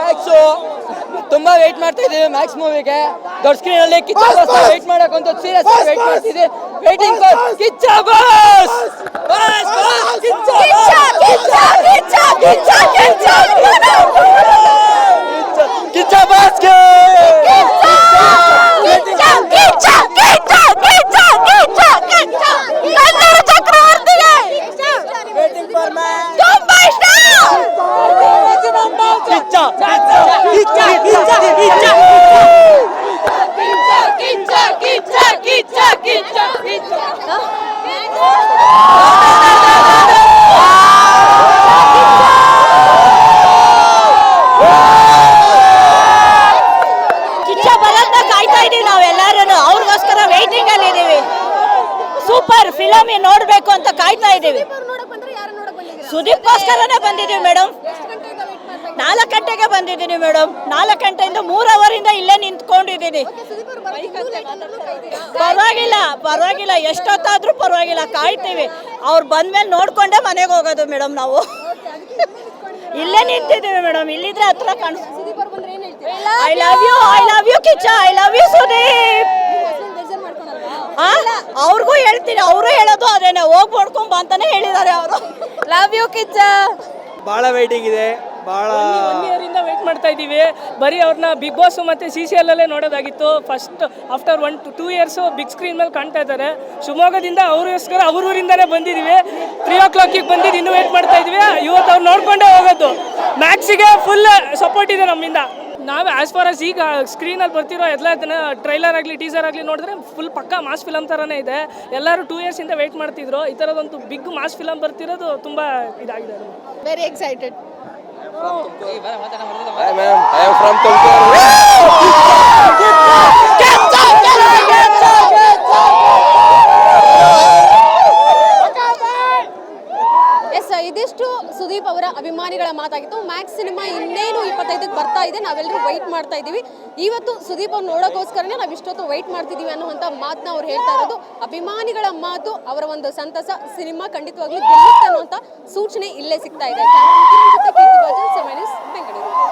Max ತುಂಬಾ wait ಮಾಡ್ತಾ ಇದೀವಿ ಮ್ಯಾಕ್ಸ್ ಮೂವಿಗೆ. ದೊಡ್ಡ ಸ್ಕ್ರೀನ್ ಅಲ್ಲಿ ಕಿಚ್ಚ ವೇಟ್ ಮಾಡಕ್ಕಂತ ಸೀರಿಯಸ್ ಆಗಿ ವೇಟ್ ಮಾಡ್ತಿದ್ದೀವಿ. Waiting for Kichcha boss. Kichcha boss ಗೆ ಸೂಪರ್ ಫಿಲಮ್ ನೋಡ್ಬೇಕು ಅಂತ ಕಾಯ್ತಾ ಇದೀವಿ. ಸುದೀಪ್ಗೋಸ್ಕರನೇ ಬಂದಿದ್ದೀವಿ ಮೇಡಮ್. 4 ಗಂಟೆಗೆ ಬಂದಿದ್ದೀನಿ ಮೇಡಮ್. 4 ಗಂಟೆಯಿಂದ 3 ಅವರಿಂದ ಇಲ್ಲೇ ನಿಂತ್ಕೊಂಡಿದ್ದೀನಿ. ಪರವಾಗಿಲ್ಲ ಎಷ್ಟೊತ್ತಾದ್ರೂ ಪರವಾಗಿಲ್ಲ, ಕಾಯ್ತೀವಿ. ಅವ್ರು ಬಂದ್ಮೇಲೆ ನೋಡ್ಕೊಂಡೆ ಮನೆಗೆ ಹೋಗೋದು ಮೇಡಮ್. ನಾವು ಇಲ್ಲೇ ನಿಂತಿದ್ದೀವಿ ಮೇಡಮ್. ಇಲ್ಲಿದ್ರೆ ಹತ್ರ ಕಾಣಿಸ್ತೀವಿ. I love you Kichcha, I love you Sudeep. ಅವ್ರಿಗೂ ಹೇಳ್ತೀನಿ, ಅವರು ಹೇಳೋದು ಅದೇನೆ, ಹೋಗಿ ನೋಡ್ಕೊಂಡ್ ಅಂತಾನೆ ಹೇಳಿದ್ದಾರೆ ಅವರು. Love you Kichcha. ಬಹಳ ವೇಟಿಂಗ್ ಇದೆ, ಬಹಳ 1 ಇಯರಿಂದ ವೇಟ್ ಮಾಡ್ತಾ ಇದ್ದೀವಿ. ಬರೀ ಅವ್ರನ್ನ ಬಿಗ್ ಬಾಸ್ ಮತ್ತು CCL ಅಲ್ಲೇ ನೋಡೋದಾಗಿತ್ತು. First after 1 to 2 years big screen ಮೇಲೆ ಕಾಣ್ತಾ ಇದ್ದಾರೆ. ಶಿವಮೊಗ್ಗದಿಂದ ಅವ್ರಿಗೋಸ್ಕರ ಅವ್ರ ಊರಿಂದನೇ ಬಂದಿದ್ದೀವಿ. 3 o'clock ಬಂದಿದ್ದು ಇನ್ನೂ ವೇಟ್ ಮಾಡ್ತಾ ಇದ್ವಿ. ಇವತ್ತು ಅವ್ರು ನೋಡ್ಕೊಂಡೇ ಹೋಗೋದು. ಮ್ಯಾಕ್ಸಿಗೆ ಫುಲ್ ಸಪೋರ್ಟ್ ಇದೆ ನಮ್ಮಿಂದ. ನಾವು ಆ್ಯಸ್ ಫಾರ್ ಆಸ್ ಈಗ ಸ್ಕ್ರೀನಲ್ಲಿ ಬರ್ತಿರೋ ಎಲ್ಲ ಟ್ರೈಲರ್ ಆಗಲಿ ಟೀಸರ್ ಆಗಲಿ ನೋಡಿದ್ರೆ ಫುಲ್ ಪಕ್ಕಾ ಮಾಸ್ ಫಿಲಮ್ ಥರನೇ ಇದೆ. ಎಲ್ಲರೂ 2 ಇಯರ್ಸಿಂದ ವೇಟ್ ಮಾಡ್ತಿದ್ರು. ಈ ಥರದೊಂದು ಬಿಗ್ ಮಾಸ್ ಫಿಲಮ್ ಬರ್ತಿರೋದು ತುಂಬ ಇದಾಗಿದೆ. Very excited. Hi ma'am, I am from Tumkur. ಇದಿಷ್ಟು ಸುದೀಪ್ ಅವರ ಅಭಿಮಾನಿಗಳ ಮಾತಾಗಿತ್ತು. ಮ್ಯಾಕ್ಸ್ ಸಿನಿಮಾ ಇನ್ನೇನು 25ಕ್ಕೆ ಬರ್ತಾ ಇದೆ. ನಾವೆಲ್ಲರೂ ವೆಯ್ಟ್ ಮಾಡ್ತಾ ಇದ್ದೀವಿ. ಇವತ್ತು ಸುದೀಪ್ ಅವ್ರು ನೋಡೋಕ್ಕೋಸ್ಕರನೇ ನಾವು ಇಷ್ಟೊತ್ತು ವೆಯ್ಟ್ ಮಾಡ್ತಿದ್ದೀವಿ ಅನ್ನುವಂಥ ಮಾತನ್ನ ಅವ್ರು ಹೇಳ್ತಾ ಇರೋದು. ಅಭಿಮಾನಿಗಳ ಮಾತು, ಅವರ ಒಂದು ಸಂತಸ, ಸಿನಿಮಾ ಖಂಡಿತವಾಗ್ಲೂ ಗೆಲ್ಲುತ್ತೆ ಅನ್ನುವಂಥ ಸೂಚನೆ ಇಲ್ಲೇ ಸಿಗ್ತಾ ಇದೆ. ಬೆಂಗಳೂರು.